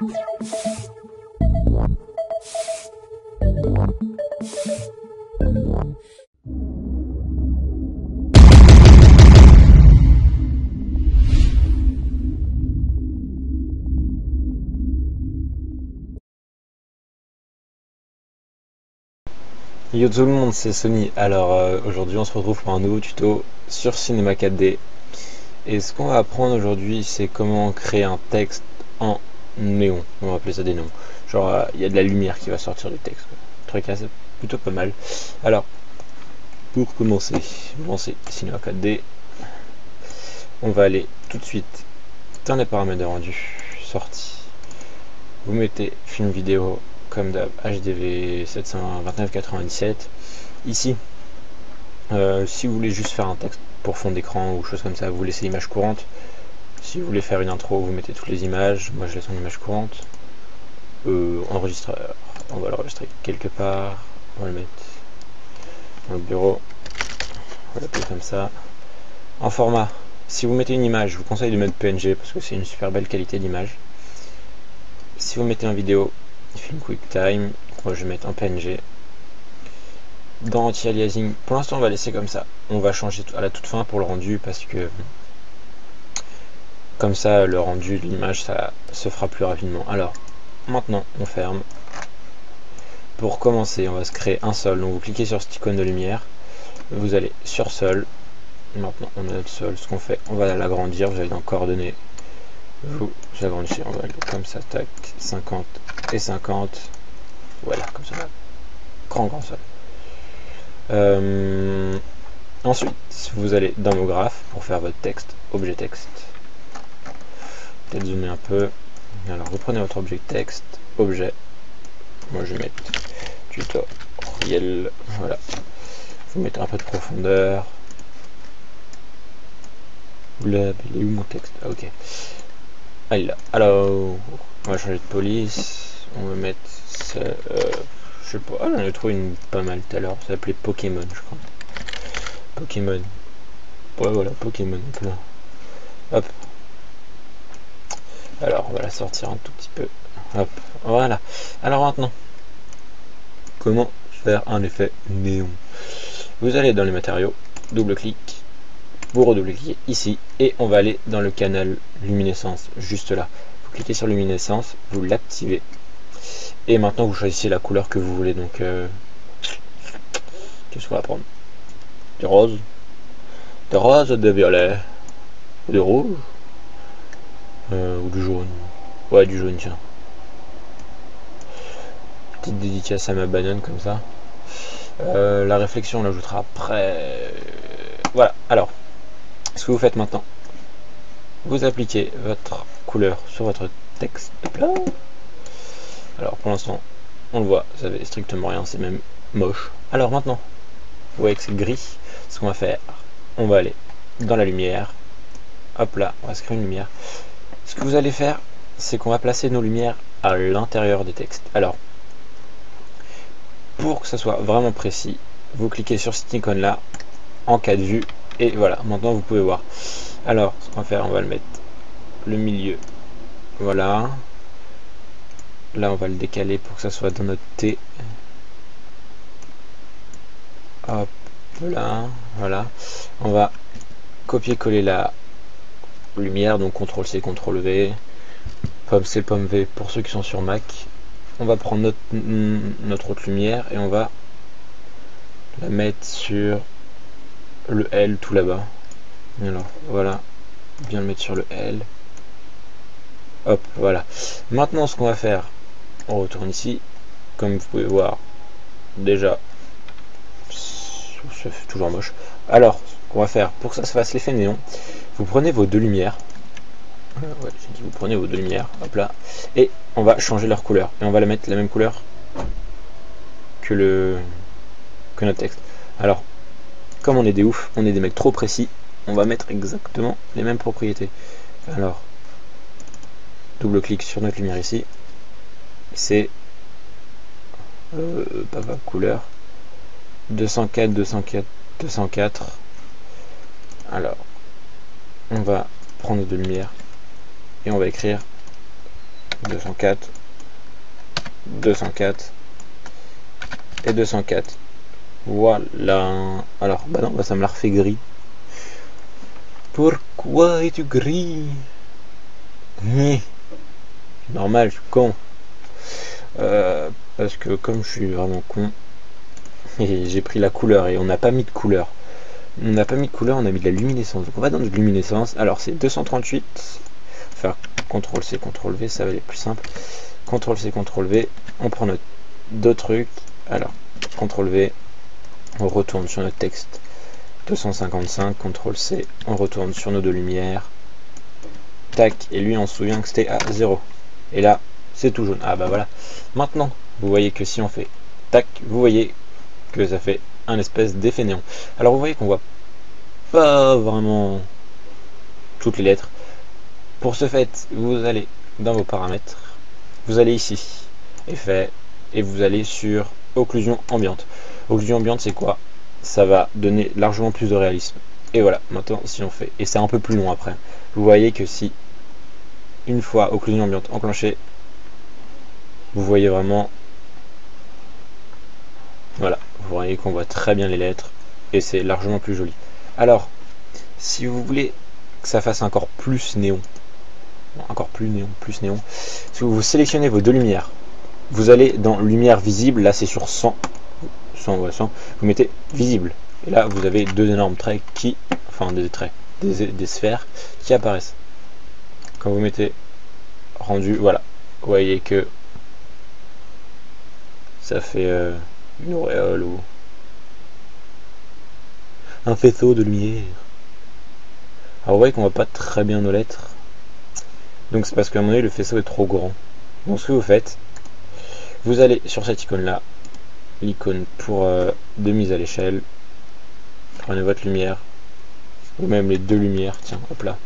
Yo tout le monde, c'est Sony. Alors aujourd'hui on se retrouve pour un nouveau tuto sur Cinema 4D. Et ce qu'on va apprendre aujourd'hui, c'est comment créer un texte en néon. On va appeler ça des néons. Genre il y a de la lumière qui va sortir du texte. Le truc là, c'est plutôt pas mal. Alors pour commencer, lancer Cinema 4D, on va aller tout de suite dans les paramètres de rendu, sortie. Vous mettez film vidéo comme d'hab, HDV 729,97. Ici, si vous voulez juste faire un texte pour fond d'écran ou chose comme ça, vous laissez l'image courante. Si vous voulez faire une intro, vous mettez toutes les images. Moi, je laisse en image courante. Enregistreur, on va l'enregistrer quelque part. On va le mettre dans le bureau. On va l'appeler comme ça. En format, si vous mettez une image, je vous conseille de mettre PNG parce que c'est une super belle qualité d'image. Si vous mettez en vidéo, film QuickTime, moi je vais mettre en PNG. Dans anti-aliasing, pour l'instant on va laisser comme ça. On va changer à la toute fin pour le rendu parce que comme ça le rendu de l'image ça se fera plus rapidement. Alors maintenant on ferme. Pour commencer on va se créer un sol. Donc vous cliquez sur cette icône de lumière, vous allez sur sol. Maintenant on a notre sol. Ce qu'on fait, on va l'agrandir. Vous allez dans coordonnées. Vous agrandissez, on va aller comme ça, tac, 50 et 50, voilà, comme ça, grand sol. Ensuite, vous allez dans vos graphes pour faire votre texte, objet texte. Peut-être zoomer un peu. Alors, vous prenez votre objet texte, objet. Moi, je vais mettre tutoriel, voilà. Vous mettez un peu de profondeur. Il est où mon texte? Ah, ok. Ah, il est là. Alors, on va changer de police. On va mettre. Je sais pas. Ah, j'en ai trouvé une pas mal tout à l'heure. Ça s'appelait Pokémon, je crois. Pokémon. Ouais, voilà, Pokémon. Là. Hop. Alors, on va la sortir un tout petit peu. Hop. Voilà. Alors maintenant, comment faire un effet néon? Vous allez dans les matériaux, double-clic. Vous redoublez-cliquez ici et on va aller dans le canal luminescence juste là. Vous cliquez sur luminescence, vous l'activez et maintenant vous choisissez la couleur que vous voulez. Donc qu'est-ce qu'on va prendre? Du rose, de violet, de rouge ou du jaune. Ouais, du jaune, tiens. Petite dédicace à ma banane comme ça. La réflexion on l'ajoutera après. Voilà. Alors ce que vous faites maintenant, vous appliquez votre couleur sur votre texte. Alors pour l'instant, on le voit, ça fait strictement rien, c'est même moche. Alors maintenant, vous voyez que c'est gris. Ce qu'on va faire, on va aller dans la lumière. Hop là, on va se créer une lumière. Ce que vous allez faire, c'est qu'on va placer nos lumières à l'intérieur des textes. Alors, pour que ça soit vraiment précis, vous cliquez sur cette icône là, en cas de vue. Et voilà, maintenant vous pouvez voir. Alors, ce qu'on va faire, on va le mettre le milieu. Voilà. Là, on va le décaler pour que ça soit dans notre T. Hop là, voilà. On va copier-coller la lumière, donc CTRL-C, CTRL-V. Pomme C, pomme V pour ceux qui sont sur Mac. On va prendre notre autre lumière et on va la mettre sur le L tout là-bas. Alors voilà, bien le mettre sur le L. Hop, voilà. Maintenant ce qu'on va faire, on retourne ici. Comme vous pouvez voir, déjà c'est toujours moche. Alors ce qu'on va faire pour que ça se fasse l'effet néon, vous prenez vos deux lumières. Ouais, j'ai dit vous prenez vos deux lumières, hop là, et on va changer leur couleur. Et on va la mettre la même couleur que notre texte. Alors comme on est des oufs, on est des mecs trop précis, on va mettre exactement les mêmes propriétés. Alors, double-clic sur notre lumière ici, c'est couleur 204, 204, 204. Alors, on va prendre de lumière et on va écrire 204, 204 et 204. Voilà. Alors, bah non, bah ça me l'a refait gris. Pourquoi es-tu gris? Normal, je suis con. Parce que comme je suis vraiment con, j'ai pris la couleur et on n'a pas mis de couleur. On n'a pas mis de couleur, on a mis de la luminescence. Donc on va dans de luminescence. Alors c'est 238. Faire CTRL-C, CTRL-V, ça va être plus simple. CTRL-C, CTRL-V. On prend notre deux trucs. Alors, CTRL-V. On retourne sur notre texte. 255, CTRL-C. On retourne sur nos deux lumières. Tac. Et lui, on se souvient que c'était à 0. Et là, c'est tout jaune. Ah bah voilà. Maintenant, vous voyez que si on fait tac, vous voyez que ça fait un espèce d'effet néon. Alors vous voyez qu'on voit pas vraiment toutes les lettres. Pour ce fait, vous allez dans vos paramètres, vous allez ici, effet, et vous allez sur occlusion ambiante. Occlusion ambiante, c'est quoi? Ça va donner largement plus de réalisme. Et voilà, maintenant si on fait, et c'est un peu plus long après, vous voyez que si une fois occlusion ambiante enclenchée, vous voyez vraiment, voilà, vous voyez qu'on voit très bien les lettres et c'est largement plus joli. Alors, si vous voulez que ça fasse encore plus néon, encore plus néon, si vous sélectionnez vos deux lumières, vous allez dans lumière visible, là c'est sur 100, ouais, 100, vous mettez visible, et là vous avez deux énormes traits qui, enfin des traits, des sphères qui apparaissent. Quand vous mettez rendu, voilà, vous voyez que ça fait une auréole ou un faisceau de lumière. Alors vous voyez qu'on voit pas très bien nos lettres, donc c'est parce qu'à un moment donné le faisceau est trop grand. Donc ce que vous faites, vous allez sur cette icône là, l'icône pour de mise à l'échelle, prenez votre lumière, ou même les deux lumières, tiens, hop là,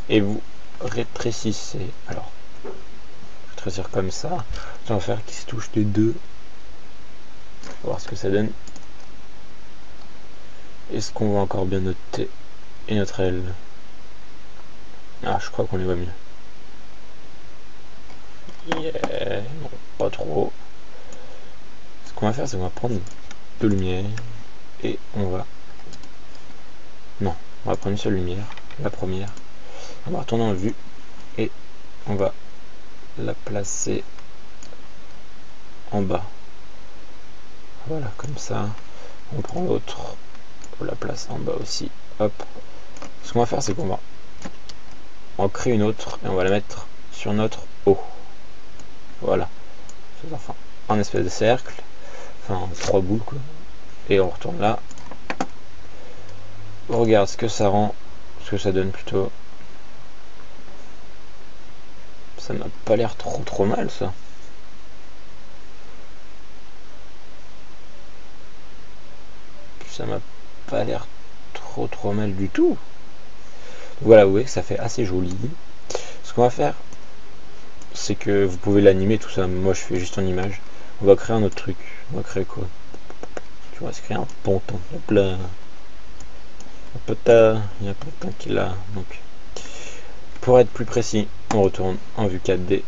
et vous rétrécissez. Alors, rétrécir comme ça, on va faire qu'il se touche les deux, on va voir ce que ça donne. Est-ce qu'on voit encore bien notre T et notre L? Ah, je crois qu'on les voit mieux. Yeah, non, pas trop. Ce qu'on va faire, c'est qu'on va prendre deux lumières et on va... Non, on va prendre une seule lumière, la première. On va retourner en vue et on va la placer en bas. Voilà, comme ça. On prend l'autre, on la place en bas aussi. Hop. Ce qu'on va faire, c'est qu'on va en créer une autre et on va la mettre sur notre haut. Voilà. Enfin, un espèce de cercle. Enfin, trois boules, quoi. Et on retourne là. On regarde ce que ça rend, ce que ça donne plutôt. Ça n'a pas l'air trop mal, ça. Ça m'a pas l'air trop mal du tout. Voilà, vous voyez que ça fait assez joli. Ce qu'on va faire, c'est que vous pouvez l'animer tout ça. Moi, je fais juste en image. On va créer un autre truc. On va créer quoi? Tu vas se créer un ponton. Hop là. Hop là. Il y a un ponton qui est là. Donc, pour être plus précis, on retourne en vue 4D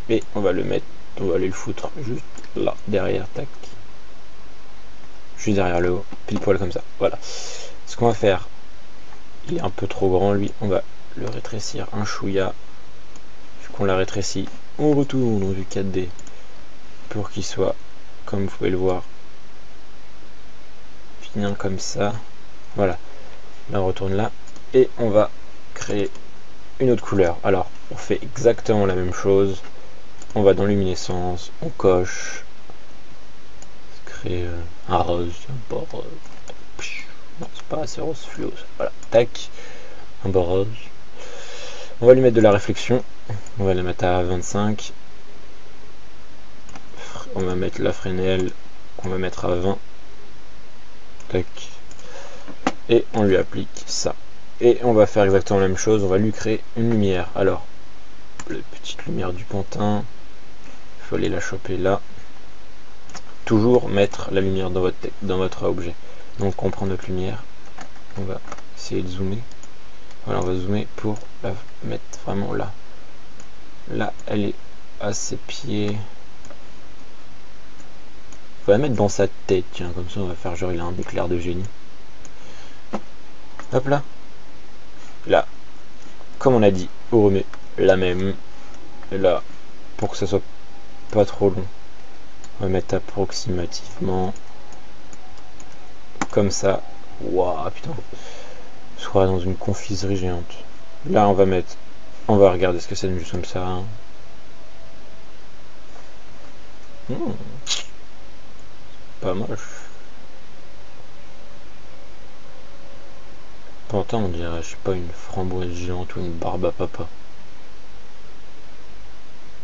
et on va le mettre. On va aller le foutre juste là, derrière. Tac. Juste derrière le haut, pile poil comme ça. Voilà. Ce qu'on va faire, il est un peu trop grand lui, on va le rétrécir un chouïa. Vu qu'on l'a rétréci, on retourne en vue 4D pour qu'il soit, comme vous pouvez le voir, bien comme ça. Voilà. Là on retourne là et on va créer une autre couleur. Alors on fait exactement la même chose. On va dans luminescence, on coche. Créer un rose, un bord non, c'est pas assez rose fluo. Voilà, tac, un bord rose. On va lui mettre de la réflexion. On va la mettre à 25. On va mettre la fresnel. On va mettre à 20. Tac. Et on lui applique ça. Et on va faire exactement la même chose. On va lui créer une lumière. Alors, la petite lumière du pantin. Il faut aller la choper là. Toujours mettre la lumière dans votre objet. Donc on prend notre lumière, on va essayer de zoomer. Voilà, on va zoomer pour la mettre vraiment là. Là, elle est à ses pieds. Faut la mettre dans sa tête, tiens, comme ça on va faire genre il a un éclair de génie. Hop là. Là. Comme on a dit, on remet la même. Et là, pour que ça soit pas trop long, on va mettre approximativement comme ça. Waouh, putain. Je crois dans une confiserie géante. Là, on va regarder ce que ça donne juste comme ça. Pas moche. Pourtant, on dirait, je sais pas, une framboise géante ou une barbe à papa.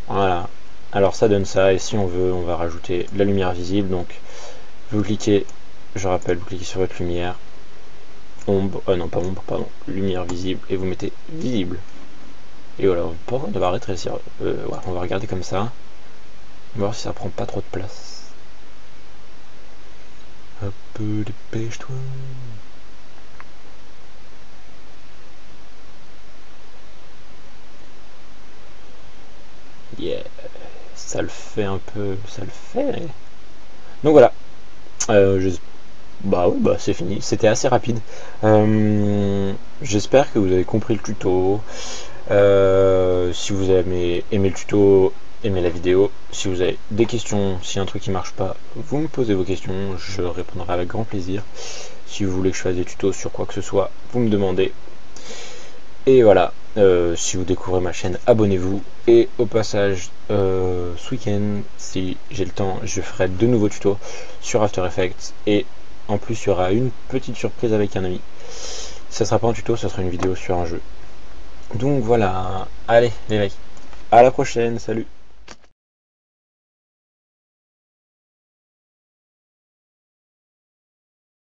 Voilà. Alors ça donne ça, et si on veut, on va rajouter de la lumière visible. Donc, vous cliquez, je rappelle, vous cliquez sur votre lumière, ombre, non pas ombre, pardon, lumière visible, et vous mettez visible. Et voilà, on va rétrécir. Ouais, on va regarder comme ça. On va voir si ça prend pas trop de place. Hop, dépêche-toi. Yeah, ça le fait un peu, ça le fait. Donc voilà, bah oui, bah c'est fini, c'était assez rapide. J'espère que vous avez compris le tuto. Si vous avez aimé le tuto, aimé la vidéo, si vous avez des questions, si un truc qui marche pas, vous me posez vos questions, je répondrai avec grand plaisir. Si vous voulez que je fasse des tutos sur quoi que ce soit, vous me demandez. Et voilà, si vous découvrez ma chaîne, abonnez-vous. Et au passage, ce week-end, si j'ai le temps, je ferai de nouveaux tutos sur After Effects. Et en plus, il y aura une petite surprise avec un ami. Ça sera pas un tuto, ça sera une vidéo sur un jeu. Donc voilà, allez les mecs, à la prochaine, salut.